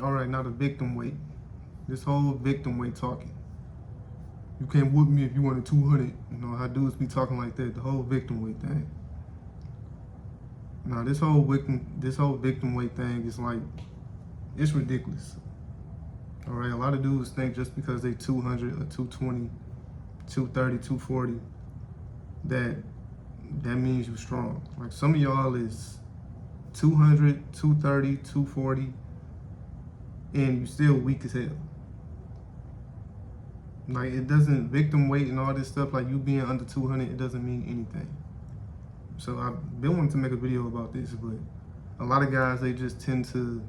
All right, now the victim weight. This whole victim weight talking. You can't whoop me if you wanted 200. You know how dudes be talking like that. The whole victim weight thing. Now this whole victim weight thing is like, it's ridiculous. All right, a lot of dudes think just because they 200 or 220, 230, 240, that means you strong. Like some of y'all is 200, 230, 240, and you still weak as hell. Like it doesn't, victim weight and all this stuff, like you being under 200, it doesn't mean anything. So I've been wanting to make a video about this, but a lot of guys, they just tend to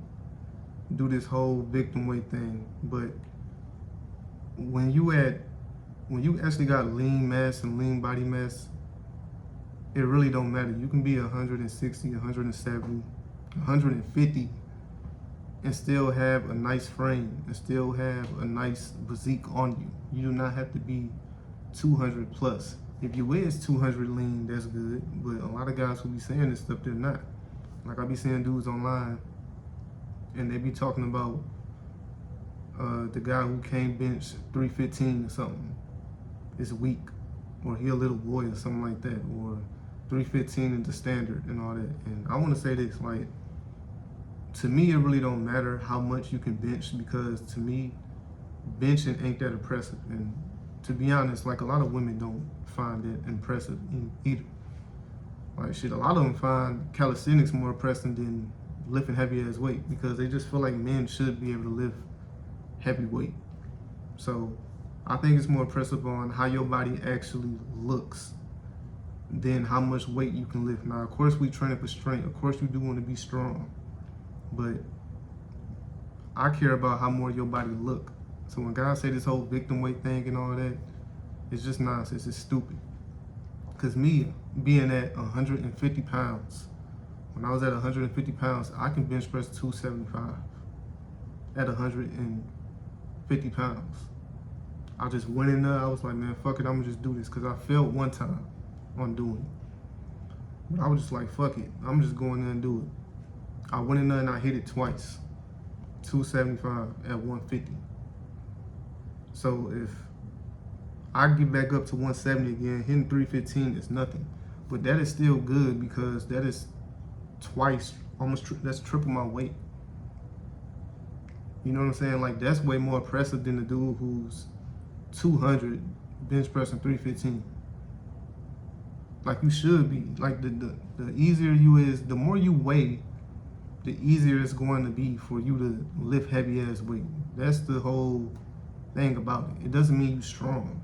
do this whole victim weight thing. But when you actually got lean mass and lean body mass, it really don't matter. You can be 160, 170, 150 and still have a nice frame and still have a nice physique on you. You do not have to be 200 plus. If you is 200 lean, that's good. But a lot of guys who be saying this stuff, they're not. Like I be seeing dudes online and they be talking about the guy who can't bench 315 or something is weak, or he a little boy or something like that, or 315 is the standard and all that. And I want to say this, like, to me it really don't matter how much you can bench, because to me benching ain't that impressive. And to be honest, like a lot of women don't find that impressive either. Like shit, a lot of them find calisthenics more impressive than lifting heavy ass weight, because they just feel like men should be able to lift heavy weight. So I think it's more impressive on how your body actually looks than how much weight you can lift. Now, of course, we train for strength. Of course, you do want to be strong, but I care about how more your body look. So when guys say this whole victim weight thing and all that, it's just nonsense. It's stupid. Because me being at 150 pounds, when I was at 150 pounds, I can bench press 275 at 150 pounds. I just went in there, I was like, man, fuck it, I'm gonna just do this. Because I failed one time on doing it. But I was just like, fuck it, I'm just going in there and do it. I went in there and I hit it twice, 275 at 150. So if I get back up to 170 again, hitting 315 is nothing. But that is still good, because that is twice, that's triple my weight. You know what I'm saying? Like, that's way more impressive than the dude who's 200 bench pressing 315. Like, you should be. Like, the easier you is, the more you weigh, the easier it's going to be for you to lift heavy ass weight. That's the whole thing about it. It doesn't mean you strong.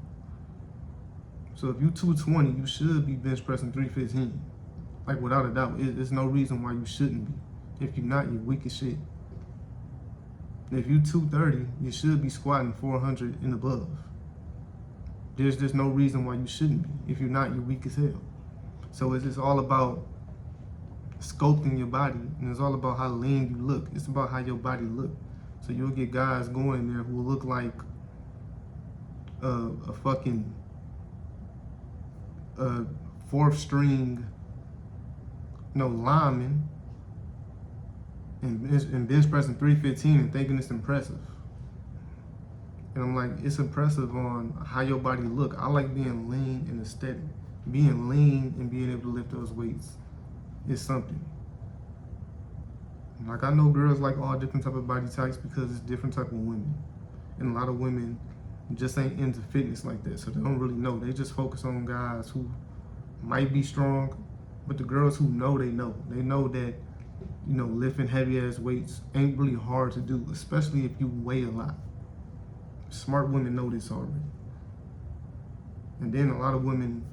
So if you 220, you should be bench pressing 315. Like, without a doubt. There's no reason why you shouldn't be. If you're not, you're weak as shit. If you 230, you should be squatting 400 and above. There's just no reason why you shouldn't be. If you're not, you're weak as hell. So it's just all about sculpting your body, and it's all about how lean you look. It's about how your body look. So you'll get guys going there who will look like a fucking fourth string, lineman, and bench pressing 315 and thinking it's impressive. And I'm like, it's impressive on how your body look. I like being lean and aesthetic. Being lean and being able to lift those weights is something. Like, I know girls like all different type of body types, because it's different type of women. And a lot of women just ain't into fitness like that, so they don't really know. They just focus on guys who might be strong, but the girls who know, they know. They know that, lifting heavy ass weights ain't really hard to do, especially if you weigh a lot. Smart women know this already. And then a lot of women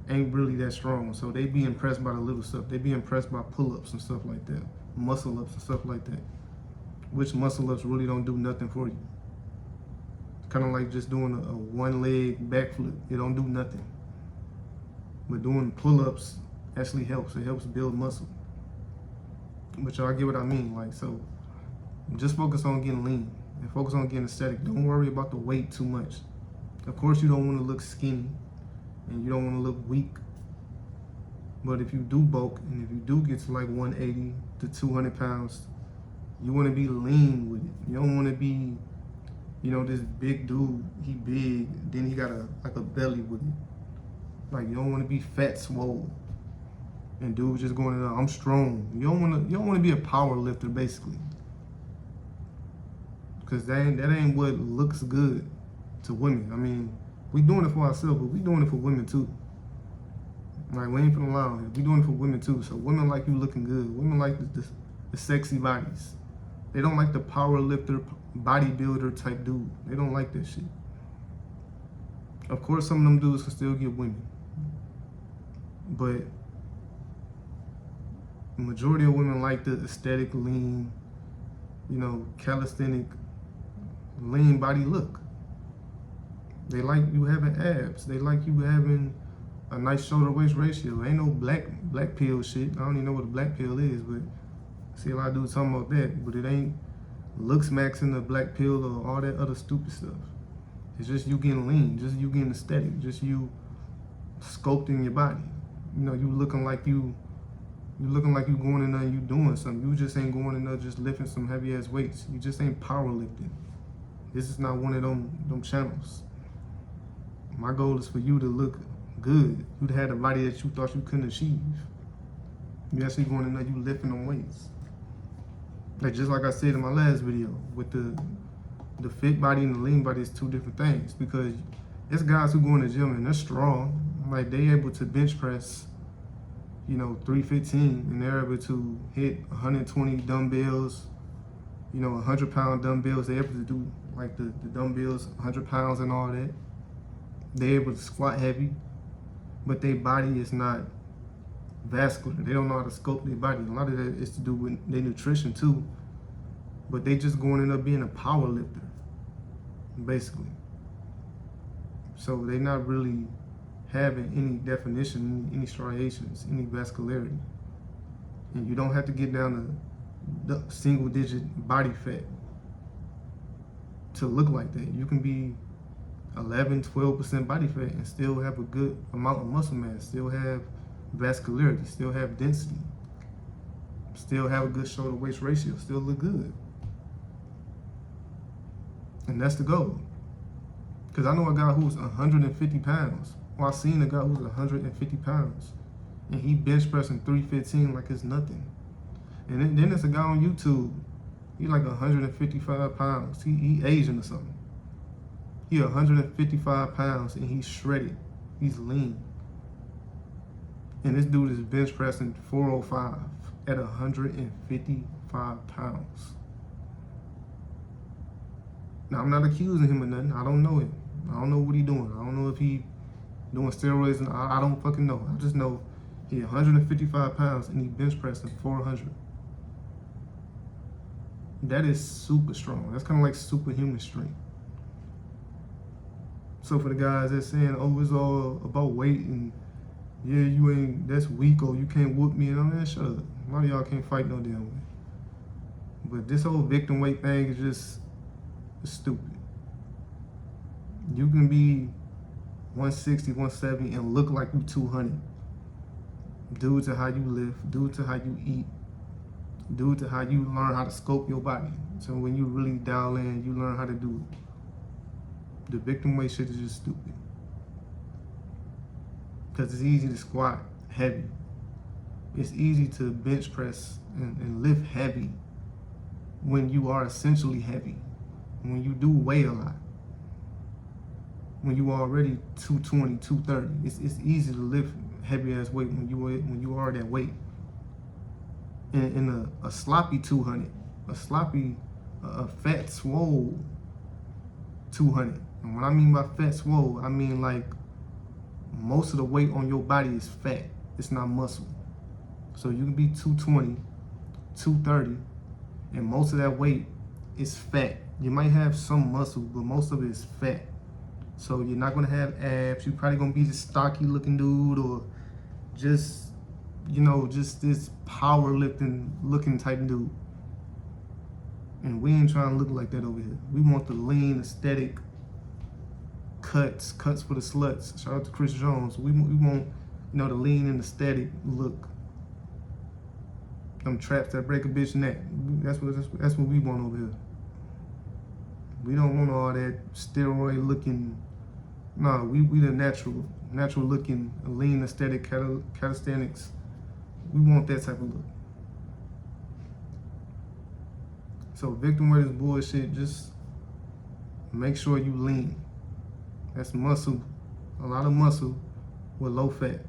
ain't really that strong, so they be impressed by the little stuff. They be impressed by pull-ups and stuff like that, muscle-ups and stuff like that, which muscle-ups really don't do nothing for you. Kind of like just doing a one-leg backflip. It don't do nothing. But doing pull-ups actually helps. It helps build muscle. But y'all get what I mean. Like, so just focus on getting lean and focus on getting aesthetic. Don't worry about the weight too much. Of course, you don't want to look skinny and you don't want to look weak. But if you do bulk and if you do get to like 180 to 200 pounds, You want to be lean with it. You don't want to be, this big dude. He big, then he got a belly with it. Like, you don't want to be fat, swole, and dude just going in there, I'm strong. You don't want to be a power lifter, basically, because that ain't what looks good to women. I mean, we doing it for ourselves, but we doing it for women too. Like, we ain't finna lie on here. We doing it for women too. So women like you looking good. Women like the sexy bodies. They don't like the power lifter, bodybuilder type dude. They don't like that shit. Of course, some of them dudes can still get women, but the majority of women like the aesthetic, lean, calisthenic, lean body look. They like you having abs. They like you having a nice shoulder waist ratio. Ain't no black pill shit. I don't even know what a black pill is, but I see a lot of dudes talking about that. But it ain't looks maxing the black pill or all that other stupid stuff. It's just you getting lean, just you getting aesthetic, just you sculpting your body. You looking like you going in there and you doing something. You just ain't going in there just lifting some heavy ass weights. You just ain't powerlifting. This is not one of them channels. My goal is for you to look good. You to have the body that you thought you couldn't achieve. You actually going in there, you lifting them weights. Like, just like I said in my last video, with the fit body and the lean body is two different things, because there's guys who go in the gym and they're strong. Like, they able to bench press, 315, and they're able to hit 120 dumbbells, 100-pound dumbbells. They're able to do like the dumbbells, 100 pounds and all that. They're able to squat heavy, but their body is not vascular. They don't know how to sculpt their body. A lot of that is to do with their nutrition too, but they just going to end up being a power lifter, basically. So they're not really having any definition, any striations, any vascularity. And you don't have to get down to the single digit body fat to look like that. You can be 11, 12% body fat and still have a good amount of muscle mass, still have vascularity, still have density, still have a good shoulder waist ratio, still look good. And that's the goal. Because I know a guy who's 150 pounds. Well, I seen a guy who's 150 pounds and he bench pressing 315 like it's nothing. And then there's a guy on YouTube, he like 155 pounds. He Asian or something. He 155 pounds and he's shredded. He's lean. And this dude is bench pressing 405 at 155 pounds. Now, I'm not accusing him of nothing. I don't know him. I don't know what he doing. I don't know if he doing steroids, and I don't fucking know. I just know he 155 pounds and he bench pressing 400. That is super strong. That's kind of like superhuman strength. So for the guys that's saying, oh, it's all about weight and yeah, you ain't, that's weak, or you can't whoop me, and I'm like, shut up. A lot of y'all can't fight no damn way. But this whole victim weight thing is just stupid. You can be 160, 170 and look like you 200. Due to how you live, due to how you eat, due to how you learn how to scope your body. So when you really dial in, you learn how to do it. The victim weight shit is just stupid. Because it's easy to squat heavy. It's easy to bench press and lift heavy when you are essentially heavy. When you do weigh a lot. When you are already 220, 230. It's easy to lift heavy ass weight when you are that weight. In a sloppy 200, a fat swole 200. And what I mean by fat swole, I mean like most of the weight on your body is fat. It's not muscle. So you can be 220, 230, and most of that weight is fat. You might have some muscle, but most of it is fat. So you're not gonna have abs. You're probably gonna be this stocky looking dude, or just, just this powerlifting looking type dude. And we ain't trying to look like that over here. We want the lean, aesthetic, cuts for the sluts. Shout out to Chris Jones. We want, the lean and aesthetic look. them traps that break a bitch neck. That's what we want over here. We don't want all that steroid looking. No, we the natural looking, lean aesthetic calisthenics. We want that type of look. So victim weight is bullshit. Just make sure you lean. That's muscle, a lot of muscle with low fat.